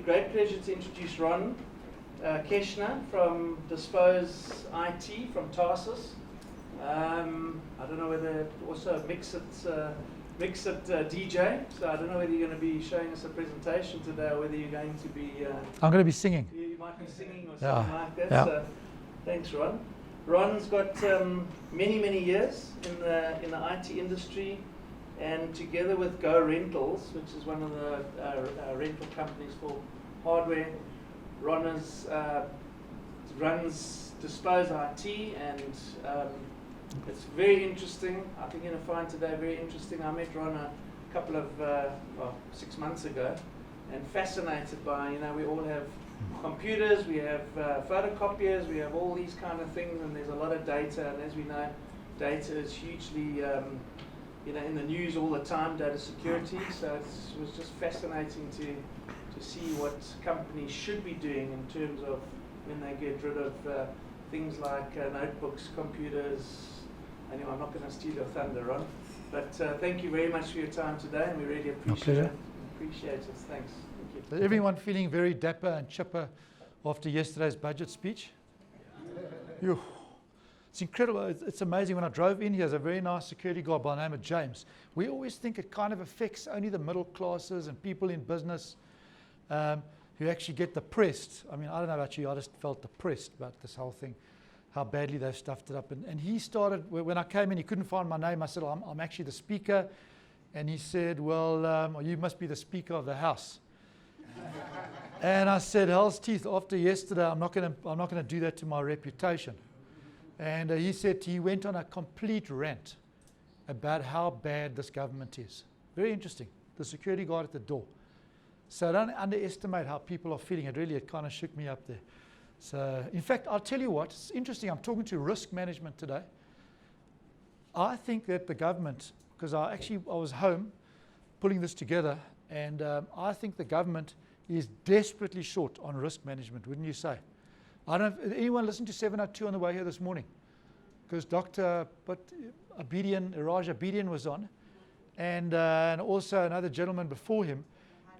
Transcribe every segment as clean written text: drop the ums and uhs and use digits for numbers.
great pleasure to introduce Ron Keschner from Dispose IT from Tarsus. I don't know whether also a Mix-It DJ, so I don't know whether you're going to be showing us a presentation today or whether you're going to be... I'm going to be singing. You might be singing or something like that. Yeah. So thanks, Ron. Ron's got many years in the IT industry, and together with Go Rentals, which is one of the rental companies for hardware, Ron runs Dispose IT, and it's very interesting. I think you're going to find today very interesting. I met Ron a couple of 6 months ago, and fascinated by, we all have computers, we have photocopiers, we have all these kind of things, and there's a lot of data, and as we know, data is hugely in the news all the time, data security. So it was just fascinating to see what companies should be doing in terms of when they get rid of things like notebooks, computers. Anyway, I'm not going to steal your thunder, Ron, but thank you very much for your time today, and we really appreciate it. Thanks. Thank you. Everyone feeling very dapper and chipper after yesterday's budget speech? Phew. It's incredible. It's amazing. When I drove in here, there's a very nice security guard by the name of James. We always think it kind of affects only the middle classes and people in business who actually get depressed. I mean, I don't know about you, I just felt depressed about this whole thing, how badly they've stuffed it up. And he started, when I came in, he couldn't find my name. I said, I'm actually the speaker. And he said, well, you must be the Speaker of the House. And I said, hell's teeth, after yesterday, I'm not going to do that to my reputation. And he said he went on a complete rant about how bad this government is. Very interesting. The security guard at the door. So don't underestimate how people are feeling. It kind of shook me up there. So, in fact, I'll tell you what, it's interesting. I'm talking to risk management today. I think that the government, because I was home pulling this together, and I think the government is desperately short on risk management, wouldn't you say? I don't know if anyone listened to 702 on the way here this morning, because Dr. Iraj Abedian was on, and also another gentleman before him.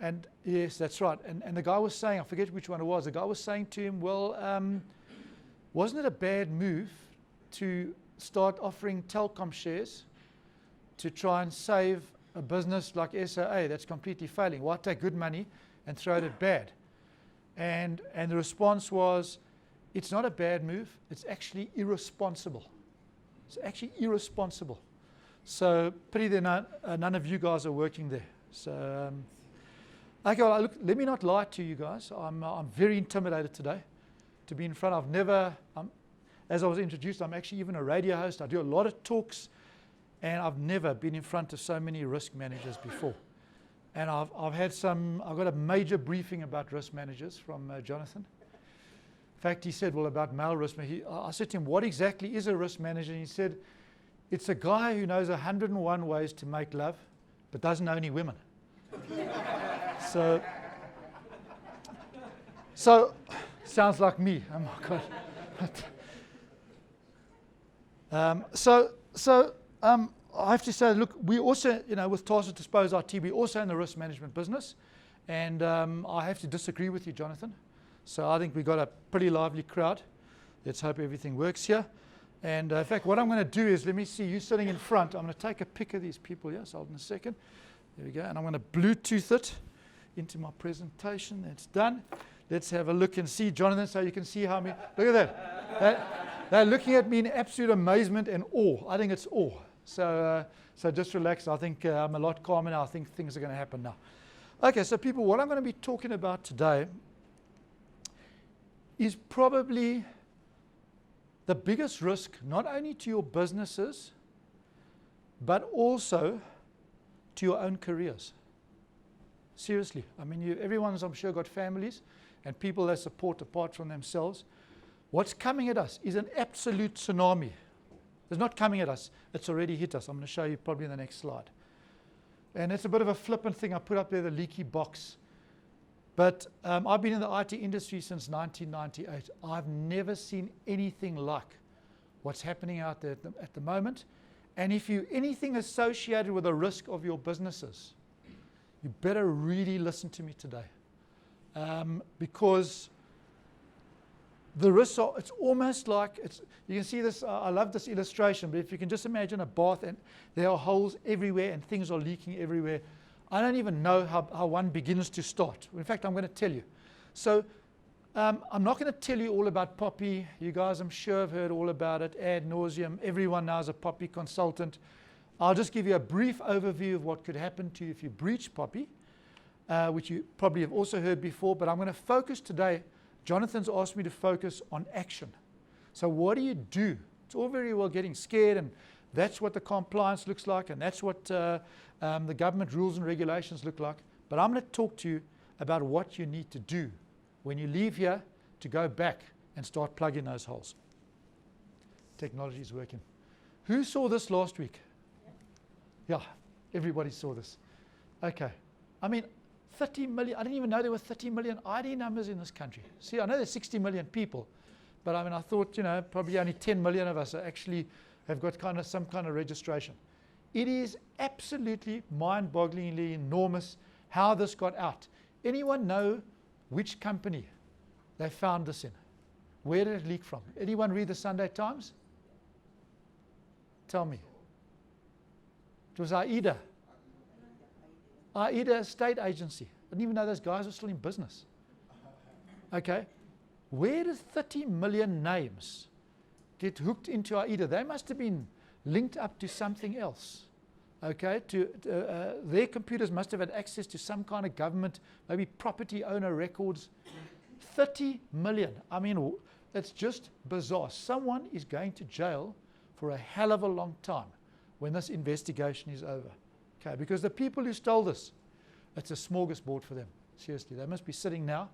And yes, that's right. And the guy was saying, I forget which one it was, the guy was saying to him, well, wasn't it a bad move to start offering telecom shares to try and save a business like SAA that's completely failing? Why take good money and throw it at bad? And the response was, it's not a bad move, it's actually irresponsible. It's actually irresponsible. So pity that none of you guys are working there. So, okay, well, look, let me not lie to you guys. I'm very intimidated today to be in front of. As I was introduced, I'm actually even a radio host. I do a lot of talks, and I've never been in front of so many risk managers before. And I've got a major briefing about risk managers from Jonathan. In fact, he said, well, about male risk managers. I said to him, what exactly is a risk manager? And he said, it's a guy who knows 101 ways to make love, but doesn't know any women. So sounds like me. Oh my God. I have to say, look, we also, with Tarsus Dispose IT, we're also in the risk management business, and I have to disagree with you, Jonathan. So I think we've got a pretty lively crowd. Let's hope everything works here. And in fact, what I'm going to do is, let me see you sitting in front. I'm going to take a pic of these people here. So hold on a second. There we go. And I'm going to Bluetooth it into my presentation. That's done. Let's have a look and see, Jonathan, so you can see how many. Look at that. They're looking at me in absolute amazement and awe. I think it's awe. So just relax. I think I'm a lot calmer now. I think things are going to happen now. Okay, so people, what I'm going to be talking about today is probably the biggest risk, not only to your businesses, but also to your own careers. Seriously. I mean, everyone's, I'm sure, got families and people they support apart from themselves. What's coming at us is an absolute tsunami. It's not coming at us. It's already hit us. I'm going to show you probably in the next slide. And it's a bit of a flippant thing. I put up there the leaky box. But I've been in the IT industry since 1998. I've never seen anything like what's happening out there at the moment. And if you anything associated with the risk of your businesses, you better really listen to me today. because the risks are, it's almost like, you can see this, I love this illustration, but if you can just imagine a bath and there are holes everywhere and things are leaking everywhere. I don't even know how one begins to start. In fact, I'm going to tell you. So I'm not going to tell you all about Poppy. You guys, I'm sure, have heard all about it ad nauseum. Everyone now is a Poppy consultant. I'll just give you a brief overview of what could happen to you if you breach Poppy, which you probably have also heard before, but I'm going to focus today. Jonathan's asked me to focus on action. So what do you do? It's all very well getting scared, and that's what the compliance looks like, and that's what the government rules and regulations look like. But I'm going to talk to you about what you need to do when you leave here to go back and start plugging those holes. Technology is working. Who saw this last week? Yeah, everybody saw this. Okay. I mean, 30 million, I didn't even know there were 30 million ID numbers in this country. See, I know there's 60 million people, but I mean, I thought, probably only 10 million of us actually have got some kind of registration. It is absolutely mind-bogglingly enormous how this got out. Anyone know which company they found this in? Where did it leak from? Anyone read the Sunday Times? Tell me. It was AIDA. AIDA State Agency. I didn't even know those guys were still in business. Okay. Where did 30 million names get hooked into AIDA? They must have been linked up to something else. Okay. Their computers must have had access to some kind of government, maybe property owner records. 30 million. I mean, it's just bizarre. Someone is going to jail for a hell of a long time when this investigation is over. Okay, because the people who stole this, it's a smorgasbord for them. Seriously, they must be sitting now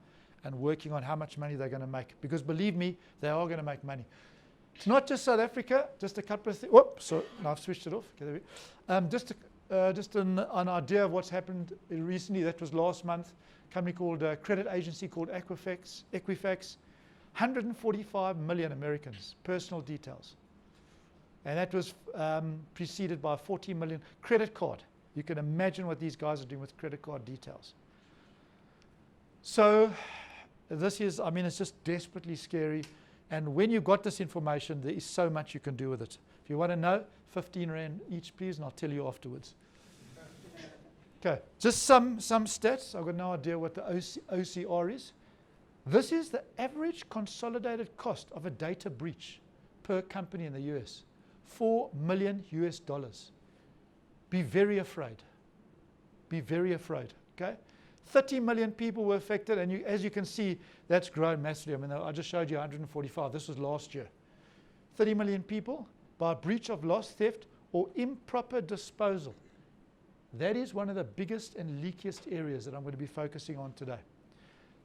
and working on how much money they're going to make. Because believe me, they are going to make money. It's not just South Africa, just a couple of things. Whoops, so now I've switched it off. Okay, just an idea of what's happened recently. That was last month. A company called, a credit agency called Equifax, 145 million Americans, personal details. And that was preceded by 40 million credit card. You can imagine what these guys are doing with credit card details. So this is, I mean, it's just desperately scary. And when you've got this information, there is so much you can do with it. If you want to know, 15 Rand each, please, and I'll tell you afterwards. Okay, just some stats. I've got no idea what the OCR is. This is the average consolidated cost of a data breach per company in the US. $4 million US. Be very afraid. Be very afraid. Okay? 30 million people were affected, and as you can see, that's grown massively. I mean, I just showed you 145. This was last year. 30 million people by breach of loss, theft, or improper disposal. That is one of the biggest and leakiest areas that I'm going to be focusing on today.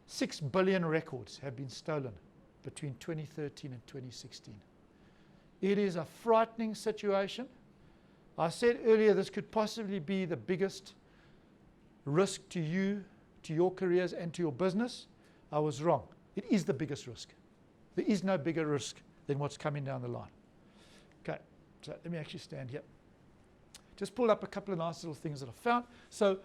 6 billion records have been stolen between 2013 and 2016. It is a frightening situation. I said earlier this could possibly be the biggest risk to you, to your careers, and to your business. I was wrong. It is the biggest risk. There is no bigger risk than what's coming down the line. Okay, so let me actually stand here. Just pull up a couple of nice little things that I found. So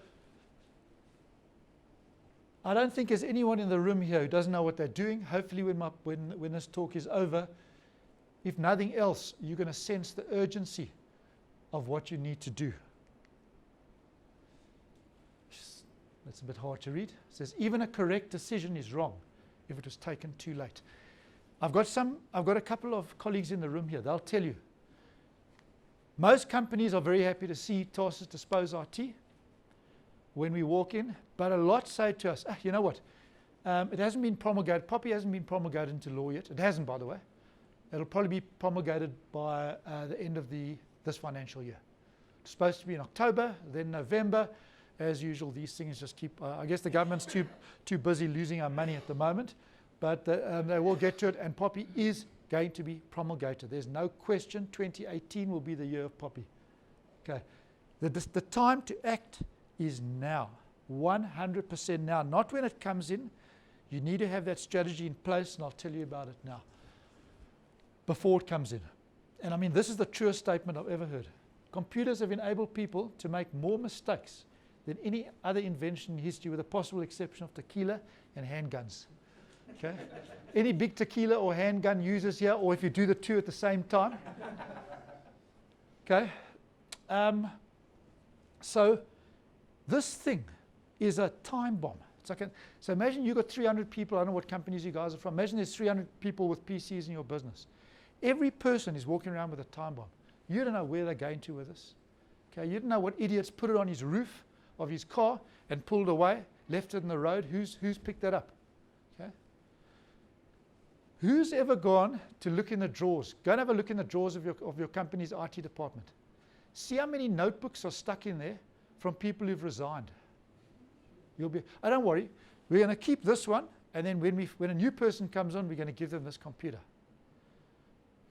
I don't think there's anyone in the room here who doesn't know what they're doing. Hopefully when this talk is over, if nothing else, you're going to sense the urgency of what you need to do. That's a bit hard to read. It says, even a correct decision is wrong if it was taken too late. I've got a couple of colleagues in the room here. They'll tell you. Most companies are very happy to see Tarsus Dispose RT when we walk in, but a lot say to us, you know what, it hasn't been promulgated. Poppy hasn't been promulgated into law yet. It hasn't, by the way. It'll probably be promulgated by the end of this financial year. It's supposed to be in October, then November. As usual, these things just keep, I guess the government's too busy losing our money at the moment, but they will get to it, and Poppy is going to be promulgated. There's no question 2018 will be the year of Poppy. Okay, the time to act is now, 100% now, not when it comes in. You need to have that strategy in place, and I'll tell you about it now, before it comes in. And I mean, this is the truest statement I've ever heard. Computers have enabled people to make more mistakes than any other invention in history, with the possible exception of tequila and handguns. Okay? Any big tequila or handgun users here, or if you do the two at the same time? Okay? So this thing is a time bomb. It's like so imagine you've got 300 people. I don't know what companies you guys are from. Imagine there's 300 people with PCs in your business. Every person is walking around with a time bomb. You don't know where they're going to with this. Okay? You don't know what idiots put it on his roof of his car and pulled away, left it in the road. Who's picked that up? Okay? Who's ever gone to look in the drawers? Go and have a look in the drawers of your company's IT department. See how many notebooks are stuck in there from people who've resigned. You'll be, oh, don't worry, we're going to keep this one, and then when a new person comes on, we're going to give them this computer.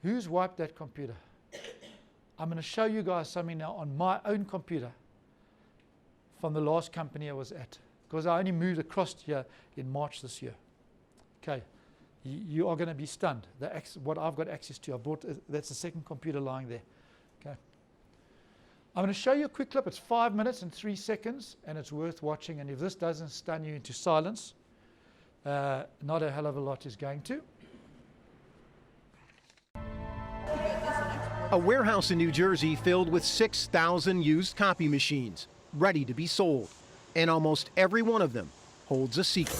Who's wiped that computer? I'm going to show you guys something now on my own computer from the last company I was at, because I only moved across here in March this year. Okay, you are going to be stunned. What I've got access to, I bought, that's the second computer lying there. Okay, I'm going to show you a quick clip. It's 5 minutes and 3 seconds, and it's worth watching. And if this doesn't stun you into silence, not a hell of a lot is going to. A warehouse in New Jersey filled with 6,000 used copy machines, ready to be sold. And almost every one of them holds a secret.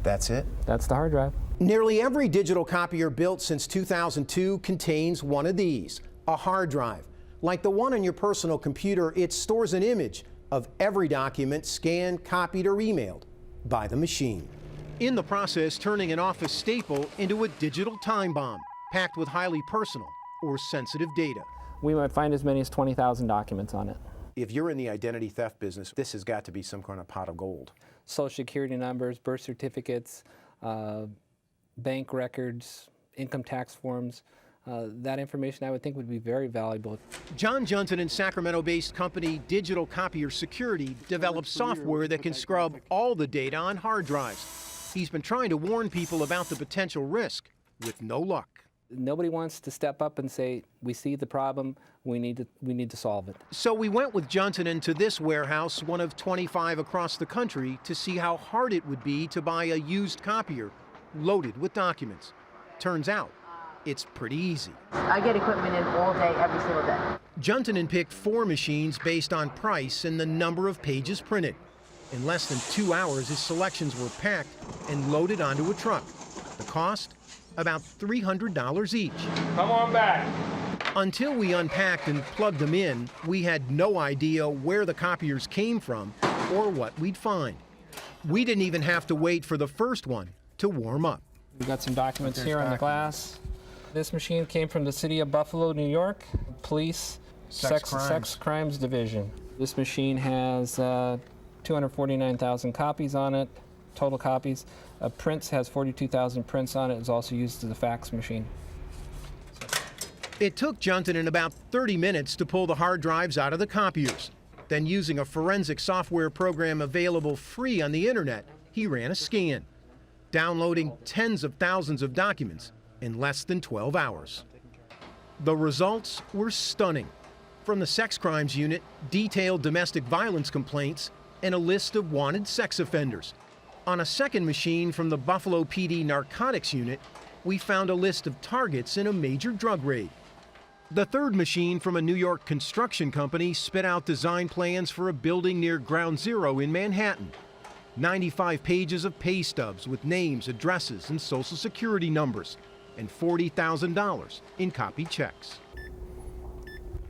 That's it? That's the hard drive. Nearly every digital copier built since 2002 contains one of these, a hard drive. Like the one on your personal computer, it stores an image of every document scanned, copied, or emailed by the machine. In the process, turning an office staple into a digital time bomb, packed with highly personal or sensitive data. We might find as many as 20,000 documents on it. If you're in the identity theft business, this has got to be some kind of pot of gold. Social security numbers, birth certificates, bank records, income tax forms. That information I would think would be very valuable. John Johnson and Sacramento-based company Digital Copier Security develops software that can scrub all the data on hard drives. He's been trying to warn people about the potential risk, with no luck. Nobody wants to step up and say, we see the problem, we need to solve it. So we went with Johnson into this warehouse, one of 25 across the country, to see how hard it would be to buy a used copier loaded with documents. Turns out, it's pretty easy. I get equipment in all day, every single day. Johnson picked 4 machines based on price and the number of pages printed. In less than 2 hours, his selections were packed and loaded onto a truck. The cost? About $300 each. Come on back. Until we unpacked and plugged them in, we had no idea where the copiers came from or what we'd find. We didn't even have to wait for the first one to warm up. We've got some documents here on the glass. This machine came from the city of Buffalo, New York, Police Sex Crimes Division. This machine has 249,000 copies on it, total copies. Prints has 42,000 prints on it. It's also used as a fax machine. It took Johnson about 30 minutes to pull the hard drives out of the copiers. Then, using a forensic software program available free on the internet, he ran a scan, downloading tens of thousands of documents in less than 12 hours. The results were stunning. From the sex crimes unit, detailed domestic violence complaints, and a list of wanted sex offenders. On a second machine from the Buffalo PD narcotics unit, we found a list of targets in a major drug raid. The third machine from a New York construction company spit out design plans for a building near Ground Zero in Manhattan. 95 pages of pay stubs with names, addresses, and social security numbers, and $40,000 in copy checks.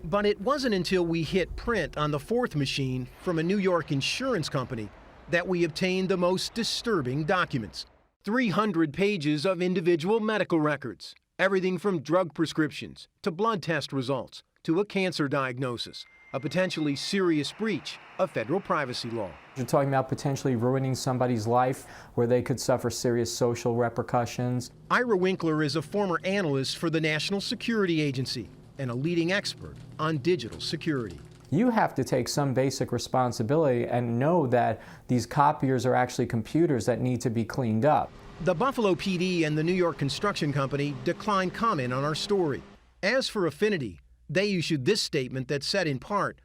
But it wasn't until we hit print on the fourth machine from a New York insurance company that we obtained the most disturbing documents. 300 pages of individual medical records, everything from drug prescriptions to blood test results to a cancer diagnosis, a potentially serious breach of federal privacy law. You're talking about potentially ruining somebody's life where they could suffer serious social repercussions. Ira Winkler is a former analyst for the National Security Agency and a leading expert on digital security. You have to take some basic responsibility and know that these copiers are actually computers that need to be cleaned up. The Buffalo PD and the New York Construction Company declined comment on our story. As for Affinity, They issued this statement that said in part,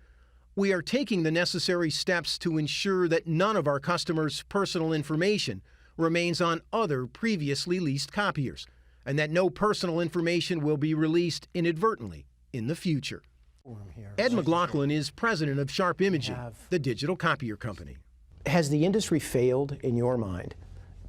"We are taking the necessary steps to ensure that none of our customers' personal information remains on other previously leased copiers, and that no personal information will be released inadvertently in the future." Ed McLaughlin is president of Sharp Imaging, the digital copier company. Has the industry failed, in your mind,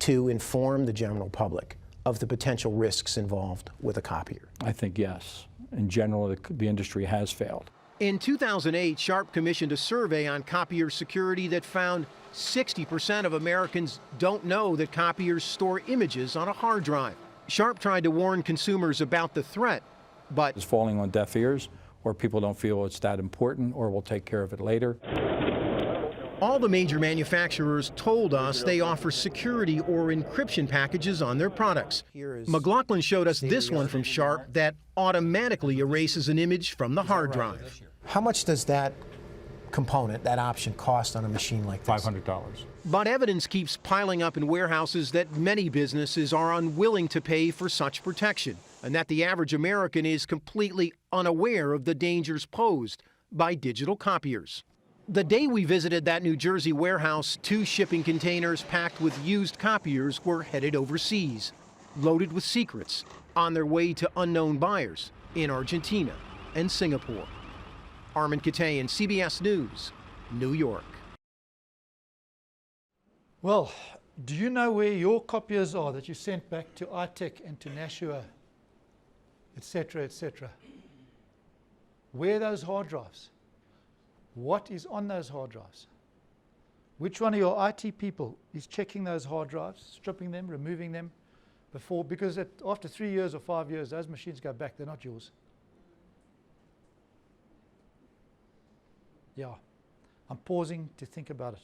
to inform the general public of the potential risks involved with a copier? I think yes. In general, the industry has failed. In 2008, Sharp commissioned a survey on copier security that found 60% of Americans don't know that copiers store images on a hard drive. Sharp tried to warn consumers about the threat, but It's falling on deaf ears, or people don't feel it's that important, or we'll take care of it later. all the major manufacturers told us they offer security or encryption packages on their products. McLaughlin showed us this one from Sharp that automatically erases an image from the hard drive. How much does that component, that option, cost on a machine like this? $500. But evidence keeps piling up in warehouses that many businesses are unwilling to pay for such protection, and that the average American is completely unaware of the dangers posed by digital copiers. The day we visited that New Jersey warehouse, 2 shipping containers packed with used copiers were headed overseas, loaded with secrets, on their way to unknown buyers in Argentina and Singapore. Armin Katayan, CBS News, New York. Well, do you know where your copiers are that you sent back to iTech and to Nashua, etc., etc.? Where are those hard drives? What is on those hard drives? Which one of your IT people is checking those hard drives, stripping them, removing them before? Because after 3 years or 5 years, those machines go back. They're not yours. Yeah, I'm pausing to think about it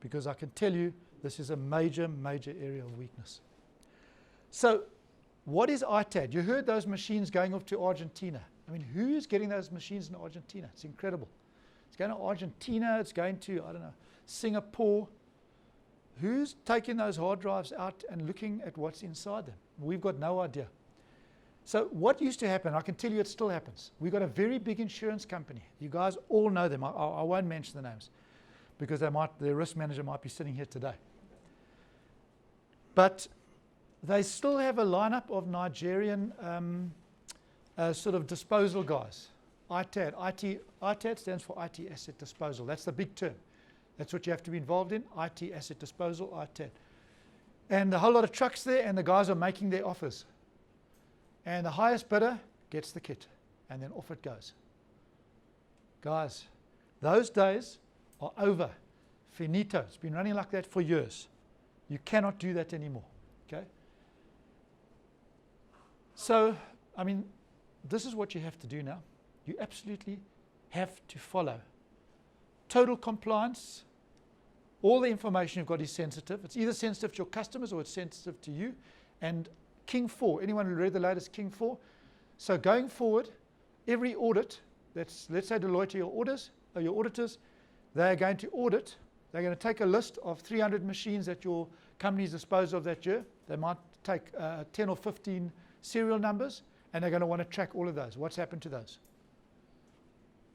because I can tell you this is a major, major area of weakness. So what is ITAD? You heard those machines going off to Argentina. I mean, who's getting those machines in Argentina? It's incredible. It's going to Argentina, it's going to, I don't know, Singapore. Who's taking those hard drives out and looking at what's inside them? We've got no idea. So what used to happen, I can tell you it still happens. We've got a very big insurance company. You guys all know them. I won't mention the names because their risk manager might be sitting here today. But they still have a lineup of Nigerian sort of disposal guys. ITAD. ITAD stands for IT Asset Disposal. That's the big term. That's what you have to be involved in, IT Asset Disposal, ITAD. And a whole lot of trucks there, and the guys are making their offers. And the highest bidder gets the kit, and then off it goes. Guys, those days are over. Finito. It's been running like that for years. You cannot do that anymore, okay? So, I mean, this is what you have to do now. You absolutely have to follow. Total compliance. All the information you've got is sensitive. It's either sensitive to your customers or it's sensitive to you. And King 4, anyone who read the latest King 4? So going forward, every audit, let's say Deloitte are your auditors, they're going to audit, they're going to take a list of 300 machines that your company's disposed of that year. They might take 10 or 15 serial numbers, and they're going to want to track all of those. What's happened to those?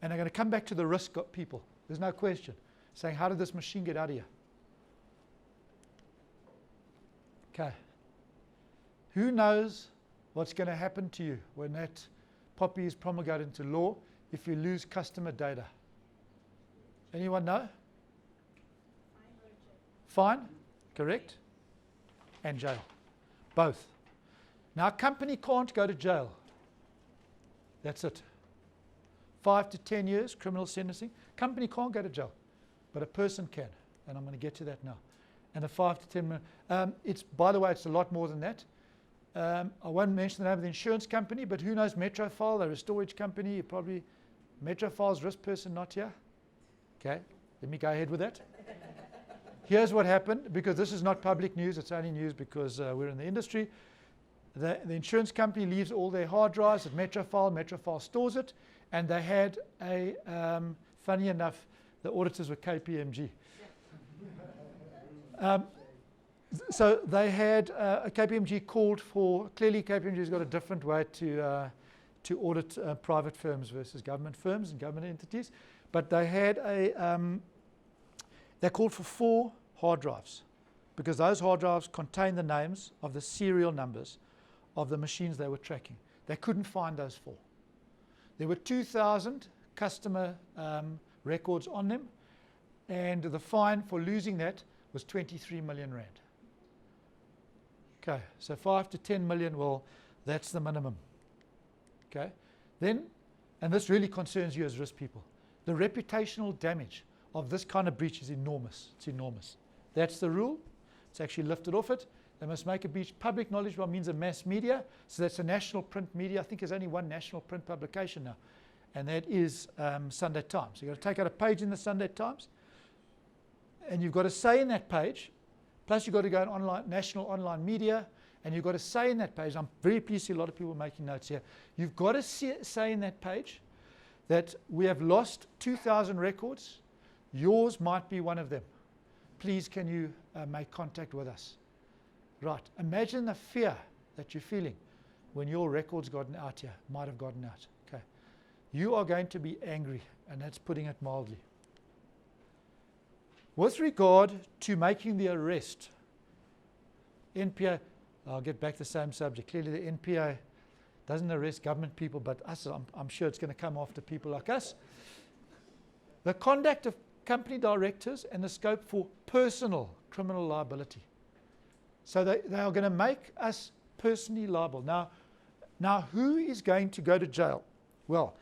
And they're going to come back to the risk people. There's no question. Saying, how did this machine get out of here? Okay. Who knows what's going to happen to you when that POPI is promulgated into law if you lose customer data? Anyone know? Fine, correct? And jail. Both. Now, a company can't go to jail. That's it. 5 to 10 years, criminal sentencing. Company can't go to jail, but a person can. And I'm going to get to that now. And a 5 to 10 minute. It's, by the way, it's a lot more than that. I won't mention the name of the insurance company, but who knows Metrofile? They're a storage company. You probably, Metrofile's risk person not here. Okay, let me go ahead with that. Here's what happened, because this is not public news. It's only news because we're in the industry. The insurance company leaves all their hard drives at Metrofile. Metrofile stores it. And they had a, funny enough, the auditors were KPMG. So they had KPMG called for, clearly KPMG's got a different way to to audit private firms versus government firms and government entities. But they had they called for 4 hard drives, because those hard drives contain the names of the serial numbers of the machines they were tracking. They couldn't find those 4. There were 2,000 customer records on them, and the fine for losing that was 23 million rand. Okay, so 5 to 10 million, well, that's the minimum. Okay, then, and this really concerns you as risk people, the reputational damage of this kind of breach is enormous. It's enormous. That's the rule. It's actually lifted off it. They must make a breach public knowledge by means of mass media. So that's a national print media. I think there's only one national print publication now, and that is Sunday Times. You've got to take out a page in the Sunday Times, and you've got to say in that page, plus you've got to go on online, national online media, and you've got to say in that page, I'm very pleased to see a lot of people making notes here, you've got to say in that page that we have lost 2,000 records. Yours might be one of them. Please can you make contact with us. Right, imagine the fear that you're feeling when your record's gotten out here, might have gotten out. Okay, you are going to be angry, and that's putting it mildly. With regard to making the arrest, NPA, I'll get back to the same subject. Clearly the NPA doesn't arrest government people, but us, I'm sure it's going to come after people like us. The conduct of company directors and the scope for personal criminal liability. So they are going to make us personally liable. Now who is going to go to jail? Well,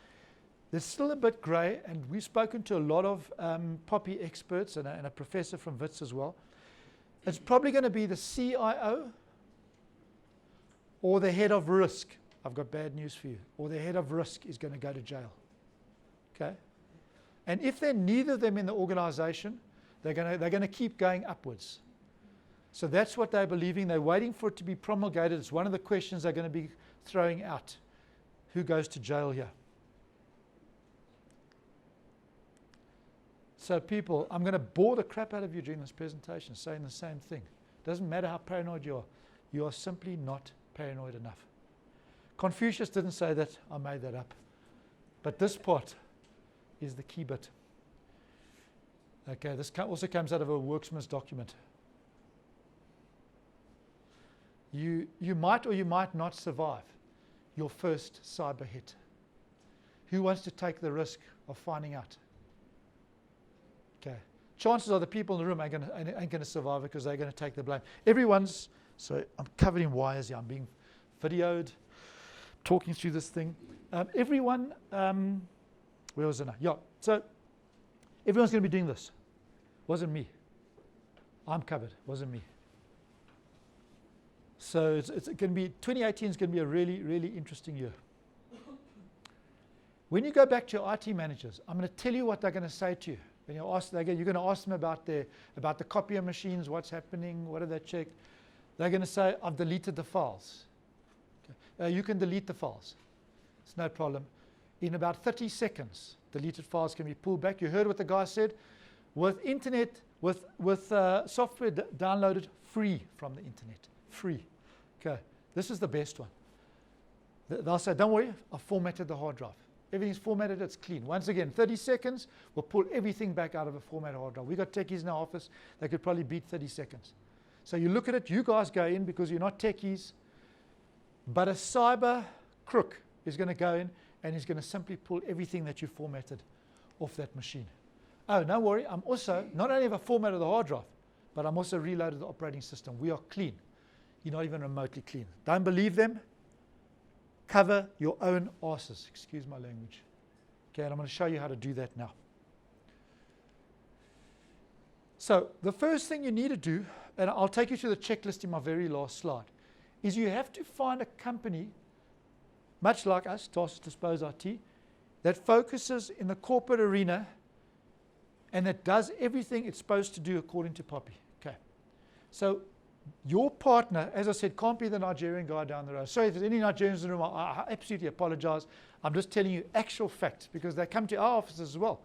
there's still a bit grey, and we've spoken to a lot of poppy experts and a professor from Wits as well. It's probably going to be the CIO or the head of risk. I've got bad news for you. Or the head of risk is going to go to jail. Okay? And if they're neither of them in the organization, they're going to keep going upwards. So that's what they're believing. They're waiting for it to be promulgated. It's one of the questions they're going to be throwing out. Who goes to jail here? So people, I'm going to bore the crap out of you during this presentation saying the same thing. Doesn't matter how paranoid you are simply not paranoid enough. Confucius didn't say that, I made that up. But this part is the key bit. Okay, this also comes out of a Worksman's document. You might or you might not survive your first cyber hit. Who wants to take the risk of finding out? Okay. Chances are the people in the room ain't going to survive it because they're going to take the blame. Everyone's, so I'm covered in wires here. I'm being videoed, talking through this thing. Everyone, where was it now? Yeah. So everyone's going to be doing this. Wasn't me. I'm covered. Wasn't me. So it's going to be, 2018 is going to be a really, really interesting year. When you go back to your IT managers, I'm going to tell you what they're going to say to you. When you're going to ask them about the copier machines, what's happening, what have they checked. They're going to say, I've deleted the files. Okay. You can delete the files. It's no problem. In about 30 seconds, deleted files can be pulled back. You heard what the guy said. With internet, with software downloaded free from the internet. Free. Okay, this is the best one. They'll say, don't worry, I've formatted the hard drive. Everything's formatted, it's clean. Once again, 30 seconds, we'll pull everything back out of a formatted hard drive. We've got techies in our office, they could probably beat 30 seconds. So you look at it, you guys go in because you're not techies, but a cyber crook is going to go in and he's going to simply pull everything that you formatted off that machine. Oh, don't worry, I'm also, not only have I formatted the hard drive, but I'm also reloaded the operating system. We are clean. You're not even remotely clean. Don't believe them? Cover your own asses. Excuse my language. Okay, and I'm going to show you how to do that now. So the first thing you need to do, and I'll take you through the checklist in my very last slide, is you have to find a company, much like us, Task Dispose IT, that focuses in the corporate arena and that does everything it's supposed to do according to Poppy. Okay. So your partner, as I said, can't be the Nigerian guy down the road. Sorry if there's any Nigerians in the room, I absolutely apologize. I'm just telling you actual facts because they come to our offices as well.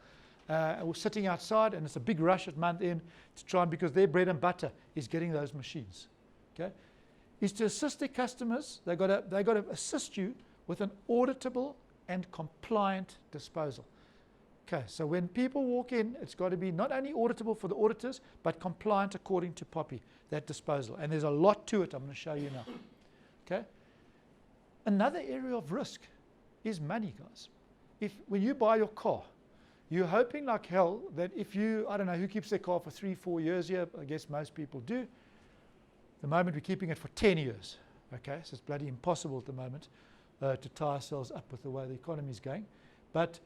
We're sitting outside and it's a big rush at month end to try and, because their bread and butter is getting those machines. Okay, is to assist their customers. They've got to assist you with an auditable and compliant disposal. Okay, so when people walk in, it's got to be not only auditable for the auditors, but compliant according to Poppy, that disposal. And there's a lot to it I'm going to show you now. Okay? Another area of risk is money, guys. When you buy your car, you're hoping like hell that if you, I don't know who keeps their car for 3-4 years here, I guess most people do. At the moment we're keeping it for 10 years. Okay, so it's bloody impossible at the moment to tie ourselves up with the way the economy is going. But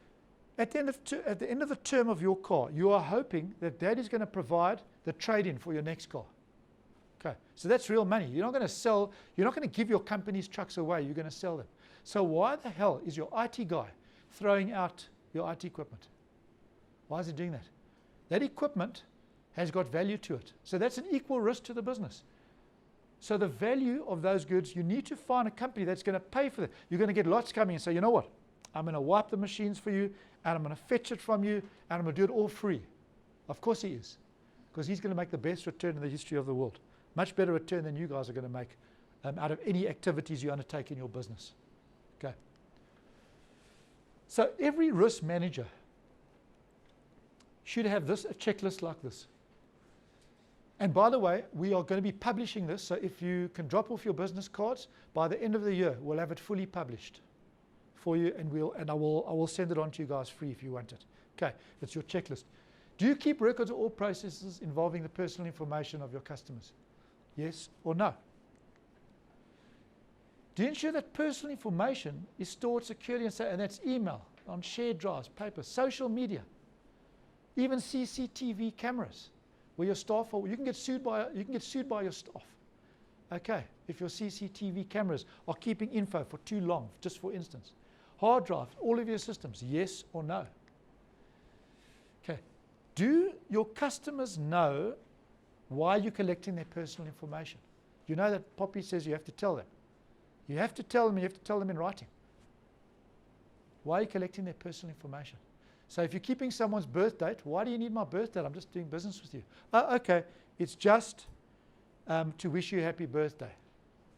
at the end of the term of your car, you are hoping that that is going to provide the trade-in for your next car. Okay, so that's real money. You're not going to sell, you're not going to give your company's trucks away, you're going to sell them. So why the hell is your IT guy throwing out your IT equipment? Why is he doing that? That equipment has got value to it. So that's an equal risk to the business. So the value of those goods, you need to find a company that's going to pay for it. You're going to get lots coming and say, you know what, I'm going to wipe the machines for you, and I'm going to fetch it from you, and I'm going to do it all free. Of course he is, because he's going to make the best return in the history of the world. Much better return than you guys are going to make out of any activities you undertake in your business. Okay. So every risk manager should have this, a checklist like this. And by the way, we are going to be publishing this, so if you can drop off your business cards, by the end of the year, we'll have it fully published for you, and I will send it on to you guys free if you want it. Okay, that's your checklist. Do you keep records of all processes involving the personal information of your customers? Yes or no? Do you ensure that personal information is stored securely and that's email, on shared drives, paper, social media, even CCTV cameras, where your staff are, you can get sued by your staff. Okay, if your CCTV cameras are keeping info for too long, just for instance. Hard drives, all of your systems, yes or no? Okay, do your customers know why you're collecting their personal information? You know that Poppy says you have to tell them. You have to tell them, you have to tell them in writing. Why are you collecting their personal information? So if you're keeping someone's birth date, why do you need my birth date? I'm just doing business with you. Oh, okay, it's just to wish you a happy birthday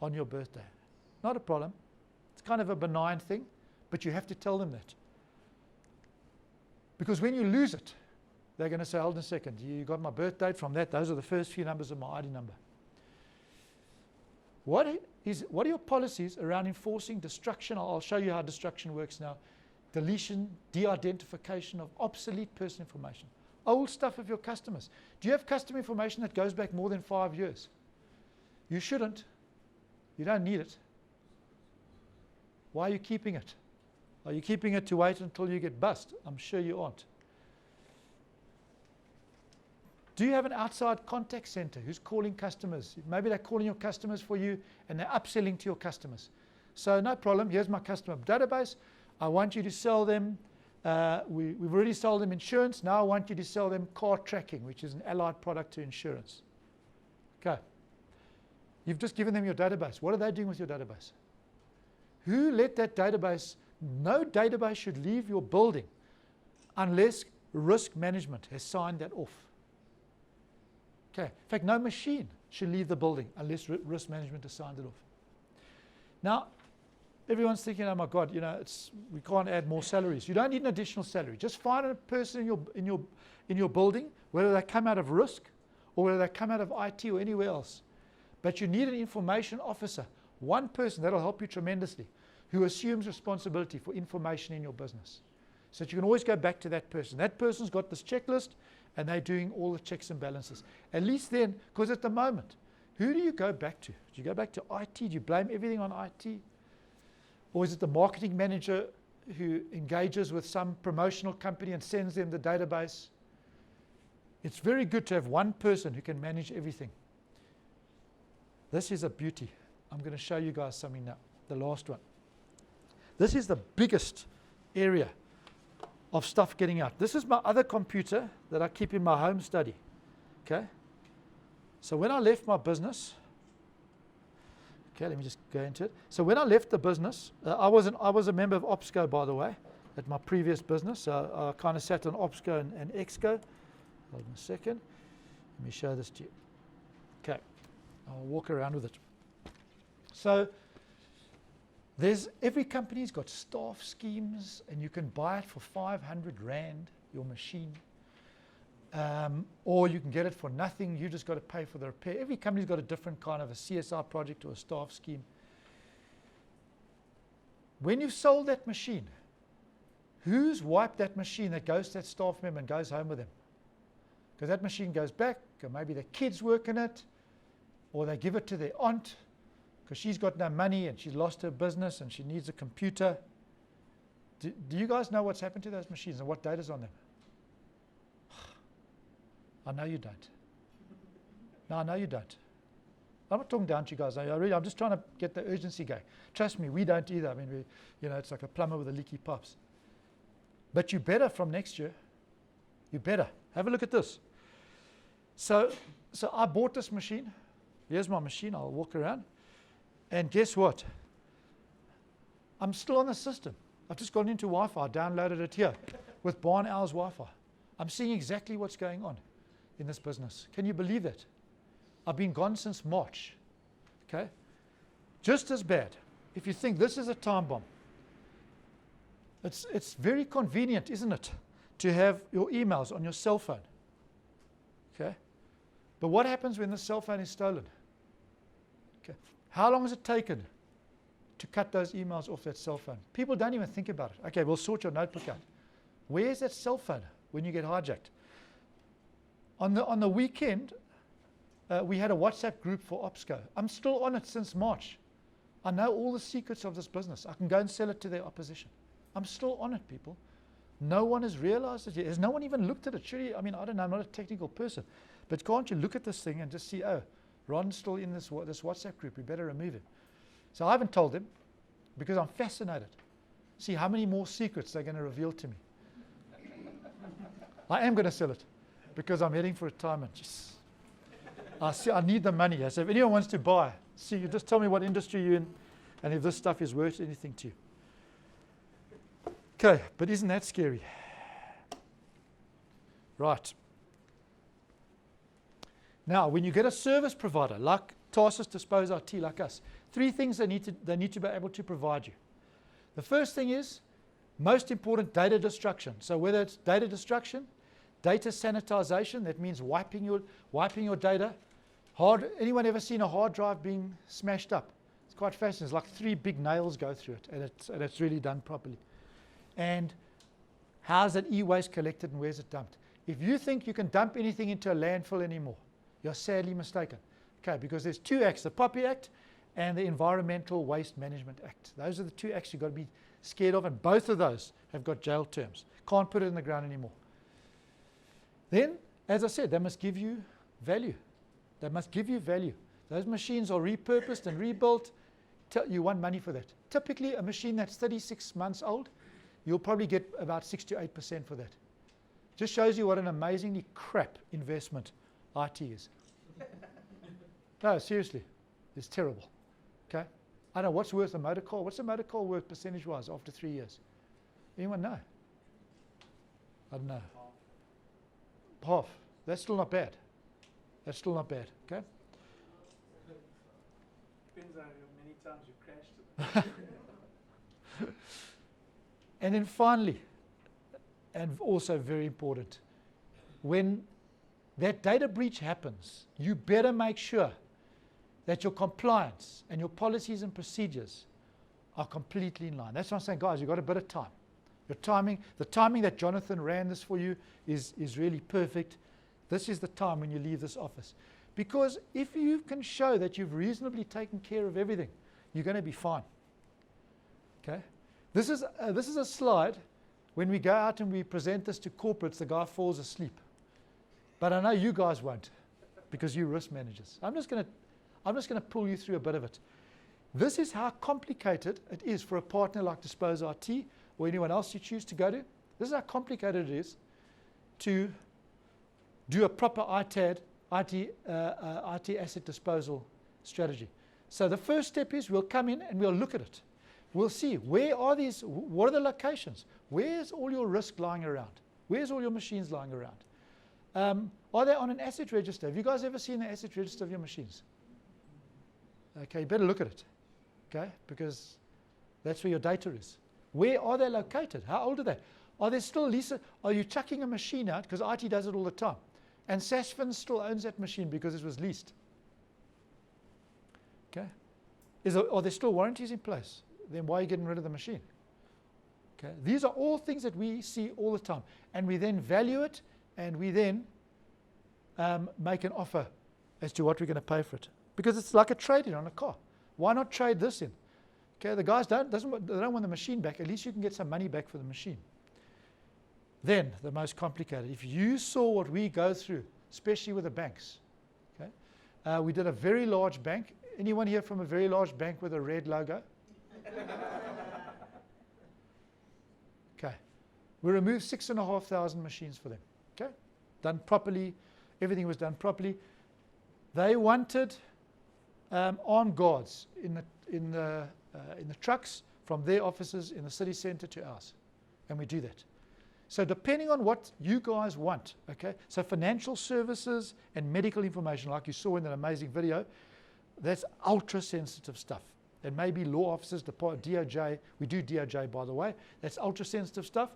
on your birthday. Not a problem. It's kind of a benign thing, but you have to tell them that. Because when you lose it, they're going to say, hold on a second, you got my birth date from that. Those are the first few numbers of my ID number. What are your policies around enforcing destruction? I'll show you how destruction works now. Deletion, de-identification of obsolete personal information. Old stuff of your customers. Do you have customer information that goes back more than 5 years? You shouldn't. You don't need it. Why are you keeping it? Are you keeping it to wait until you get bust? I'm sure you aren't. Do you have an outside contact center who's calling customers? Maybe they're calling your customers for you and they're upselling to your customers. So no problem, here's my customer database. I want you to sell them, we've already sold them insurance, now I want you to sell them car tracking, which is an allied product to insurance. Okay. You've just given them your database. What are they doing with your database? Who let that database? No database should leave your building unless risk management has signed that off. Okay. In fact, no machine should leave the building unless risk management has signed it off. Now, everyone's thinking, oh my God, you know, we can't add more salaries. You don't need an additional salary. Just find a person in your building, whether they come out of risk or whether they come out of IT or anywhere else. But you need an information officer, one person that'll help you tremendously, who assumes responsibility for information in your business. So that you can always go back to that person. That person's got this checklist and they're doing all the checks and balances. At least then, because at the moment, who do you go back to? Do you go back to IT? Do you blame everything on IT? Or is it the marketing manager who engages with some promotional company and sends them the database? It's very good to have one person who can manage everything. This is a beauty. I'm going to show you guys something now, the last one. This is the biggest area of stuff getting out. This is my other computer that I keep in my home study. Okay? So when I left my business, okay, let me just go into it. So when I left the business, I was a member of OPSCO, by the way, at my previous business. So I kind of sat on OPSCO and EXCO. Hold on a second. Let me show this to you. Okay, I'll walk around with it. So Every company's got staff schemes, and you can buy it for 500 Rand, your machine. Or you can get it for nothing. You just got to pay for the repair. Every company's got a different kind of a CSR project or a staff scheme. When you've sold that machine, who's wiped that machine that goes to that staff member and goes home with them? Because that machine goes back, or maybe their kids work in it, or they give it to their aunt because she's got no money and she's lost her business and she needs a computer. Do you guys know what's happened to those machines and what data's on them? I know you don't. No, I know you don't. I'm not talking down to you guys. I'm just trying to get the urgency going. Trust me, we don't either. I mean, it's like a plumber with a leaky pipes. But you better from next year. You better. Have a look at this. So I bought this machine. Here's my machine. I'll walk around. And guess what? I'm still on the system. I've just gone into Wi-Fi. I downloaded it here with BarnOwl's Wi-Fi. I'm seeing exactly what's going on in this business. Can you believe that? I've been gone since March. Okay? Just as bad. If you think this is a time bomb, it's very convenient, isn't it, to have your emails on your cell phone. Okay? But what happens when the cell phone is stolen? Okay. How long has it taken to cut those emails off that cell phone? People don't even think about it. Okay, we'll sort your notebook out. Where's that cell phone when you get hijacked? On the weekend, we had a WhatsApp group for OpsCo. I'm still on it since March. I know all the secrets of this business. I can go and sell it to their opposition. I'm still on it, people. No one has realized it yet. Has no one even looked at it? Surely, I mean, I don't know, I'm not a technical person. But can't you look at this thing and just see, oh, Ron's still in this WhatsApp group, we better remove him. So I haven't told them because I'm fascinated. See how many more secrets they're going to reveal to me. I am going to sell it because I'm heading for retirement. I need the money. So if anyone wants to buy, you just tell me what industry you're in and if this stuff is worth anything to you. Okay, but isn't that scary? Right. Now, when you get a service provider like Tarsus Dispose RT, like us, 3 things they need to be able to provide you. The first thing is, most important, data destruction. So whether it's data destruction, data sanitization, that means wiping your data. Anyone ever seen a hard drive being smashed up? It's quite fascinating. It's like 3 big nails go through it, and it's really done properly. And how's that e-waste collected and where's it dumped? If you think you can dump anything into a landfill anymore, you're sadly mistaken. Okay, because there's 2 acts, the POPI Act and the Environmental Waste Management Act. Those are the 2 acts you've got to be scared of, and both of those have got jail terms. Can't put it in the ground anymore. Then, as I said, they must give you value. They must give you value. Those machines are repurposed and rebuilt. You want money for that. Typically, a machine that's 36 months old, you'll probably get about 6 to 8% for that. Just shows you what an amazingly crap investment IT is. No, seriously, it's terrible. Okay? I don't know what's worth a motor car. What's a motor car worth percentage-wise after 3 years? Anyone know? I don't know. Half. That's still not bad. That's still not bad. Okay? Depends on how many times you crashed it. And then finally, and also very important, when that data breach happens, you better make sure that your compliance and your policies and procedures are completely in line. That's what I'm saying, guys, you've got a bit of time. Your timing, the timing that Jonathan ran this for you is really perfect. This is the time when you leave this office. Because if you can show that you've reasonably taken care of everything, you're going to be fine. Okay? This is a slide. When we go out and we present this to corporates, the guy falls asleep. But I know you guys won't, because you're risk managers. I'm just going to pull you through a bit of it. This is how complicated it is for a partner like Dispose RT or anyone else you choose to go to. This is how complicated it is to do a proper IT asset disposal strategy. So the first step is we'll come in and we'll look at it. We'll see where are these, what are the locations? Where's all your risk lying around? Where's all your machines lying around? Are they on an asset register? Have you guys ever seen the asset register of your machines? Okay, you better look at it, okay? Because That's where your data is. Where are they located? How old are they? Are they still leased? Are you chucking a machine out? Because IT does it all the time. And Sasfin still owns that machine because it was leased. Okay? Are there still warranties in place? Then why are you getting rid of the machine? Okay? These are all things that we see all the time. And we then value it, and we then make an offer as to what we're going to pay for it. Because it's like a trade-in on a car. Why not trade this in? Okay, the guys don't want the machine back. At least you can get some money back for the machine. Then, the most complicated. If you saw what we go through, especially with the banks. Okay? We did a very large bank. Anyone here from a very large bank with a red logo? Okay. We removed 6,500 machines for them. Okay? Done properly. Everything was done properly. They wanted armed guards in the trucks from their offices in the city centre to ours. And we do that. So depending on what you guys want, okay, so financial services and medical information, like you saw in that amazing video, that's ultra sensitive stuff. And maybe law officers, DOJ, we do DOJ by the way, that's ultra sensitive stuff.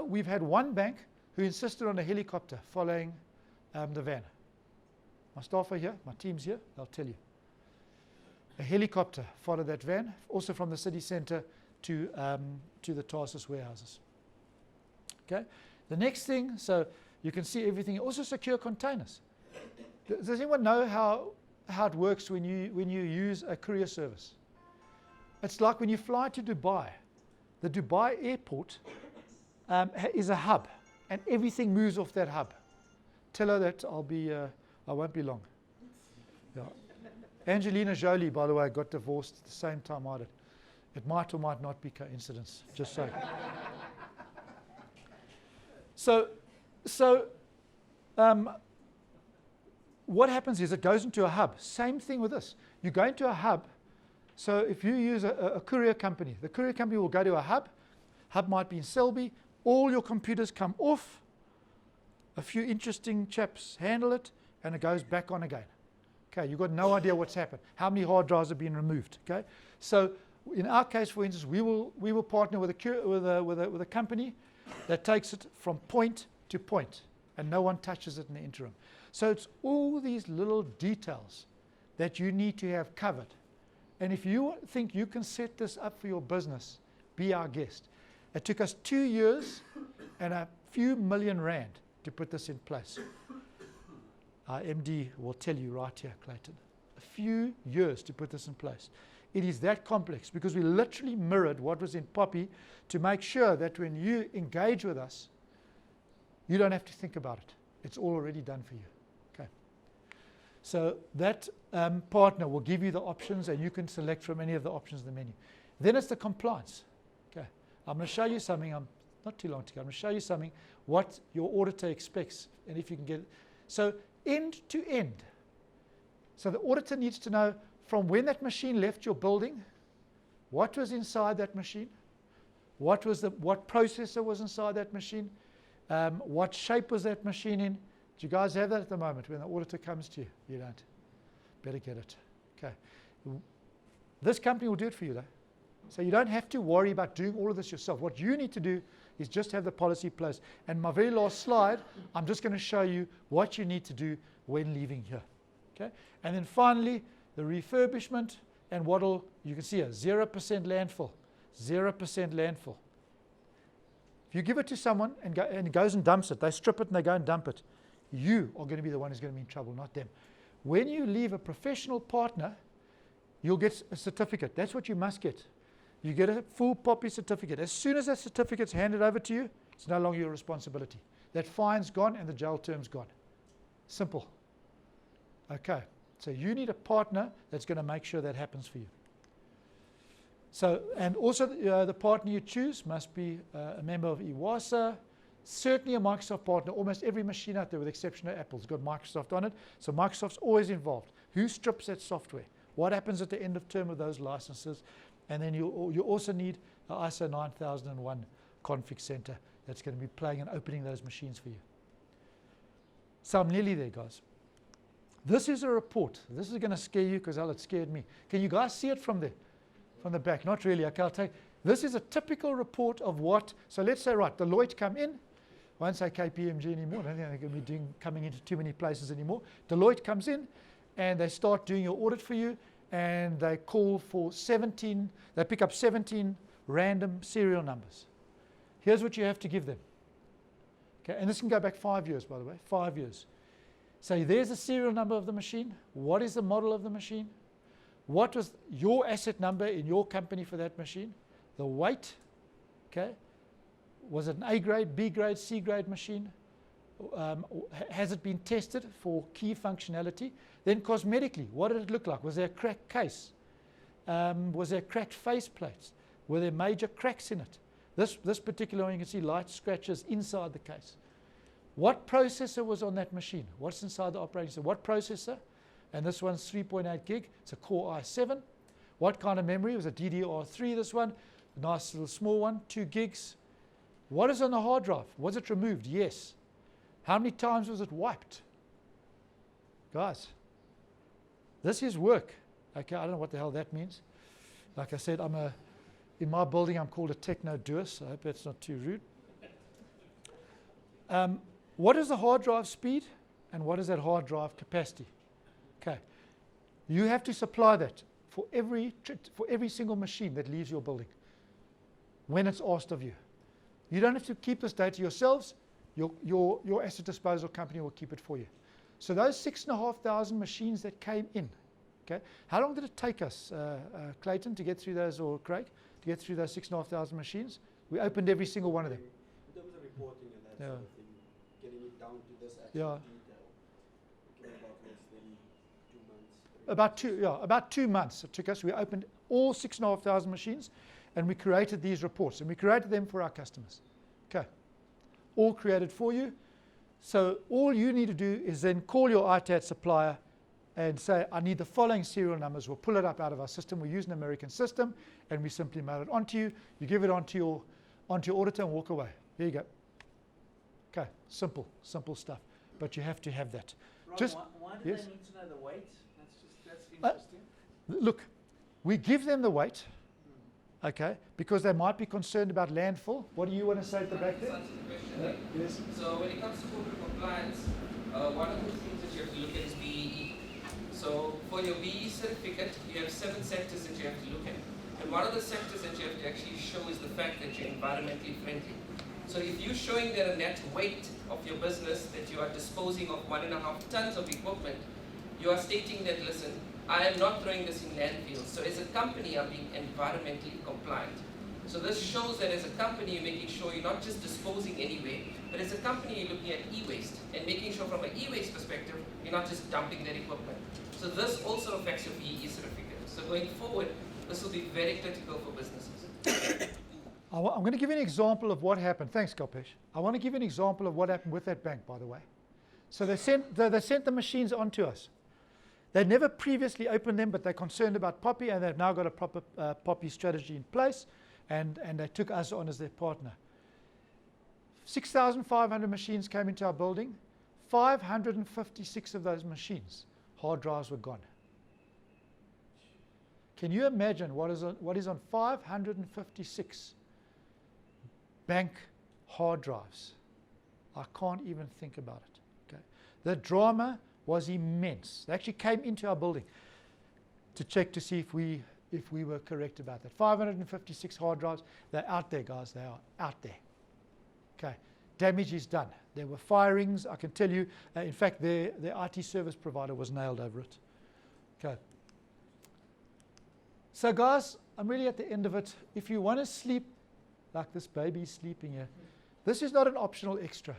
We've had one bank who insisted on a helicopter following the van. My staff are here, my team's here, they'll tell you. A helicopter followed that van, also from the city centre to the Tarsus warehouses. Okay. The next thing, so you can see everything. Also secure containers. Does anyone know how it works when you use a courier service? It's like when you fly to Dubai. The Dubai airport is a hub, and everything moves off that hub. Tell her that I won't be long. Yeah. Angelina Jolie, by the way, got divorced at the same time I did. It might or might not be coincidence. Just saying. So what happens is it goes into a hub. Same thing with this. You go into a hub. So if you use a courier company, the courier company will go to a hub. Hub might be in Selby. All your computers come off. A few interesting chaps handle it, and it goes back on again. Okay, you've got no idea what's happened. How many hard drives have been removed? Okay, so in our case, for instance, we will partner with a company that takes it from point to point, and no one touches it in the interim. So it's all these little details that you need to have covered. And if you think you can set this up for your business, be our guest. It took us 2 years and a few million rand to put this in place. Our MD will tell you right here, Clayton. A few years to put this in place. It is that complex because we literally mirrored what was in Poppy to make sure that when you engage with us, you don't have to think about it. It's all already done for you. Okay. So that partner will give you the options, and you can select from any of the options in the menu. Then it's the compliance. Okay. I'm going to show you something. I'm not too long to go. I'm going to show you something what your auditor expects, and if you can get it. So end to end. So the auditor needs to know from when that machine left your building, what was inside that machine, what processor was inside that machine, what shape was that machine in. Do you guys have that at the moment when the auditor comes to you? You don't. Better get it. Okay. This company will do it for you though. So you don't have to worry about doing all of this yourself. What you need to do is just have the policy placed. And my very last slide, I'm just going to show you what you need to do when leaving here. Okay? And then finally, the refurbishment and you can see here, 0% landfill. 0% landfill. If you give it to someone and it goes and dumps it, they strip it and they go and dump it, you are going to be the one who's going to be in trouble, not them. When you leave a professional partner, you'll get a certificate. That's what you must get. You get a full Poppy certificate. As soon as that certificate's handed over to you, it's no longer your responsibility. That fine's gone and the jail term's gone. Simple. Okay, so you need a partner that's going to make sure that happens for you. So, and also the partner you choose must be a member of IWASA, certainly a Microsoft partner. Almost every machine out there, with the exception of Apple's got Microsoft on it. So Microsoft's always involved. Who strips that software? What happens at the end of term of those licenses? And then you also need an ISO 9001 config center that's going to be playing and opening those machines for you. So I'm nearly there, guys. This is a report. This is going to scare you because it scared me. Can you guys see it from there? from the back. Not really. Okay, I'll take. This is a typical report of what. So let's say, right, Deloitte come in. I won't say KPMG anymore. I don't think they're going to be coming into too many places anymore. Deloitte comes in, and they start doing your audit for you, and they call for 17. They pick up 17 random serial numbers. Here's what you have to give them. Okay, and this can go back 5 years, by the way, 5 years. So there's the serial number of the machine. What is the model of the machine? What was your asset number in your company for that machine? The weight, okay? Was it an A grade, B grade, C grade machine? Has it been tested for key functionality? Then cosmetically, what did it look like? Was there a cracked case? Was there cracked faceplates? Were there major cracks in it? This particular one, you can see light scratches inside the case. What processor was on that machine? What's inside the operating system? What processor? And this one's 3.8 gig. It's a Core i7. What kind of memory? It was a DDR3, this one. Nice little small one, 2 gigs. What is on the hard drive? Was it removed? Yes. How many times was it wiped? Guys, this is work. Okay, I don't know what the hell that means. Like I said, in my building, I'm called a techno-doer, so I hope that's not too rude. What is the hard drive speed, and what is that hard drive capacity? Okay, you have to supply that for every single machine that leaves your building when it's asked of you. You don't have to keep this data yourselves. Your asset disposal company will keep it for you. So those 6,500 machines that came in, okay, how long did it take us, Clayton, to get through those, or Craig, to get through those 6,500 machines? We opened every single one of them. In terms of reporting and that sort of thing, getting it down to this actual detail, it came about less than 2 months. About 2 months it took us. We opened all 6,500 machines, and we created these reports, and we created them for our customers. Okay, all created for you. So all you need to do is then call your ITAD supplier and say, I need the following serial numbers. We'll pull it up out of our system. We use an American system, and we simply mail it onto you. You give it onto your auditor and walk away. Here you go. Okay, simple stuff. But you have to have that. Ron, Just, why do yes? they need to know the weight? That's interesting. Look, we give them the weight, okay, because they might be concerned about landfill. What do you want to say at the back there? Yes. So when it comes to corporate compliance, one of the things that you have to look at is BEE. So for your BEE certificate, you have 7 sectors that you have to look at. And one of the sectors that you have to actually show is the fact that you're environmentally friendly. So if you're showing that a net weight of your business, that you are disposing of 1.5 tons of equipment, you are stating that, listen, I am not throwing this in landfills. So as a company, I'm being environmentally compliant. So this shows that as a company, you're making sure you're not just disposing anyway, but as a company, you're looking at e-waste and making sure from an e-waste perspective, you're not just dumping that equipment. So this also affects your BEE certificate. So going forward, this will be very critical for businesses. I'm going to give you an example of what happened. Thanks, Kalpesh. I want to give you an example of what happened with that bank, by the way. So they sent the machines onto us. They'd never previously opened them, but they're concerned about Poppy, and they've now got a proper Poppy strategy in place, and they took us on as their partner. 6,500 machines came into our building. 556 of those machines, hard drives were gone. Can you imagine what is on 556 bank hard drives? I can't even think about it. Okay, the drama was immense. They actually came into our building to check to see if we were correct about that. 556 hard drives. They're out there, guys. They are out there. Okay, damage is done. There were firings. I can tell you. In fact, their IT service provider was nailed over it. Okay. So, guys, I'm really at the end of it. If you want to sleep like this baby's sleeping here, this is not an optional extra.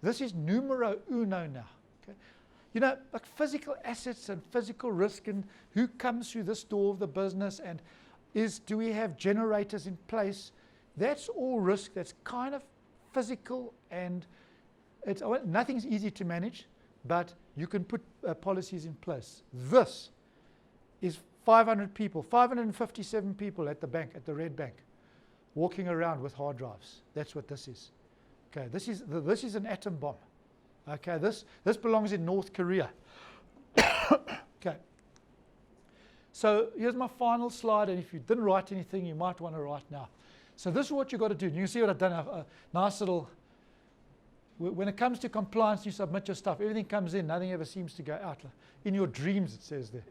This is numero uno now. Okay? You know, like physical assets and physical risk, and who comes through this door of the business, and do we have generators in place? That's all risk. That's kind of physical, and nothing's easy to manage, but you can put policies in place. This is 500 people, 557 people at the bank, at the Red Bank, walking around with hard drives. That's what this is. Okay, this is an atom bomb. Okay, this belongs in North Korea. Okay. So here's my final slide, and if you didn't write anything, you might want to write now. So this is what you've got to do. You can see what I've done, a nice little, when it comes to compliance, you submit your stuff. Everything comes in, nothing ever seems to go out. In your dreams, it says there.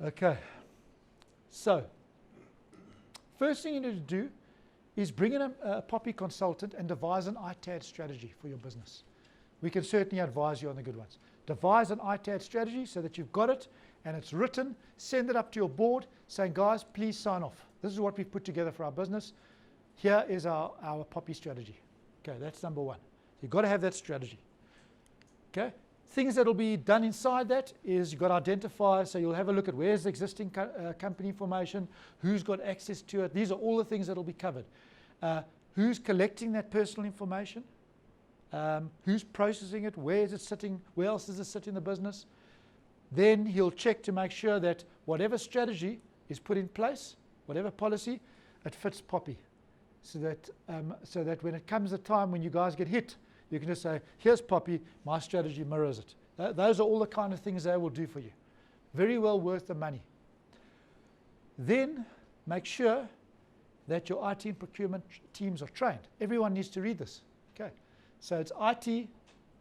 Okay. So, first thing you need to do is bring in a Poppy consultant and devise an ITAD strategy for your business. We can certainly advise you on the good ones. Devise an ITAD strategy so that you've got it and it's written. Send it up to your board saying, guys, please sign off. This is what we've put together for our business. Here is our Poppy strategy. Okay, that's number one. You've got to have that strategy. Okay, things that will be done inside that is you've got to identify, so you'll have a look at where's the existing company information, who's got access to it. These are all the things that will be covered. Who's collecting that personal information? Who's processing it? Where is it sitting? Where else does it sit in the business? Then he'll check to make sure that whatever strategy is put in place, whatever policy, it fits Poppy. So that when it comes a time when you guys get hit, you can just say, here's Poppy, my strategy mirrors it. Those are all the kind of things they will do for you. Very well worth the money. Then make sure that your IT and procurement teams are trained. Everyone needs to read this. Okay. So it's IT,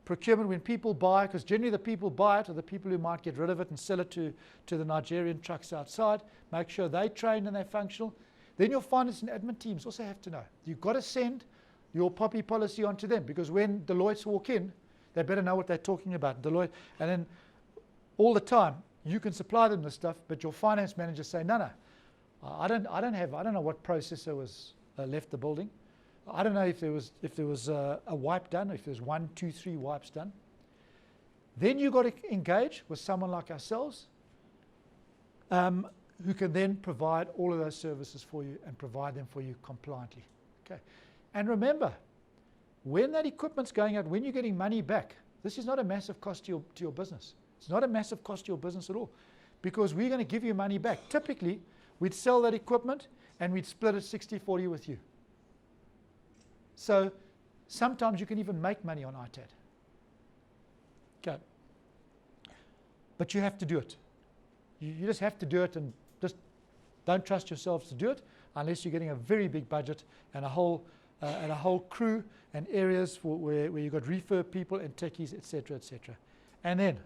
procurement when people buy, because generally the people buy it are the people who might get rid of it and sell it to the Nigerian trucks outside. Make sure they're trained and they're functional. Then your finance and admin teams also have to know. You've got to send your Poppy policy onto them, because when Deloitte walk in, they better know what they're talking about. Deloitte, and then all the time you can supply them the stuff, but your finance manager say, no, I don't know what processor was left the building. I don't know if there was a wipe done, if there's 1, 2, 3 wipes done. Then you've got to engage with someone like ourselves, who can then provide all of those services for you and provide them for you compliantly. Okay. And remember, when that equipment's going out, when you're getting money back, this is not a massive cost to your business. It's not a massive cost to your business at all, because we're going to give you money back. Typically, we'd sell that equipment and we'd split it 60-40 with you. So sometimes you can even make money on ITAD. Okay. But you have to do it. You just have to do it, and just don't trust yourselves to do it unless you're getting a very big budget and a whole crew and areas where you've got refurb people and techies, etc., etc. And then,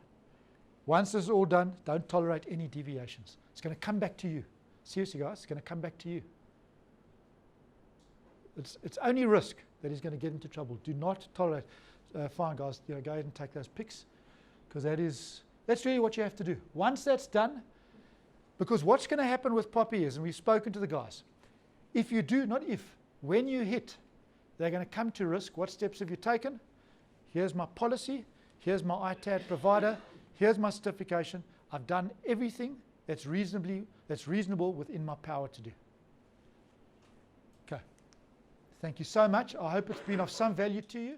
once this is all done, don't tolerate any deviations. It's going to come back to you. Seriously, guys, it's going to come back to you. It's only risk that he's going to get into trouble. Do not tolerate. Fine, guys, go ahead and take those pics, because that's really what you have to do. Once that's done, because what's going to happen with Poppy is, and we've spoken to the guys, if you do, not if, when you hit, they're going to come to risk. What steps have you taken? Here's my policy. Here's my ITAD provider. Here's my certification. I've done everything that's reasonable within my power to do. Okay. Thank you so much. I hope it's been of some value to you.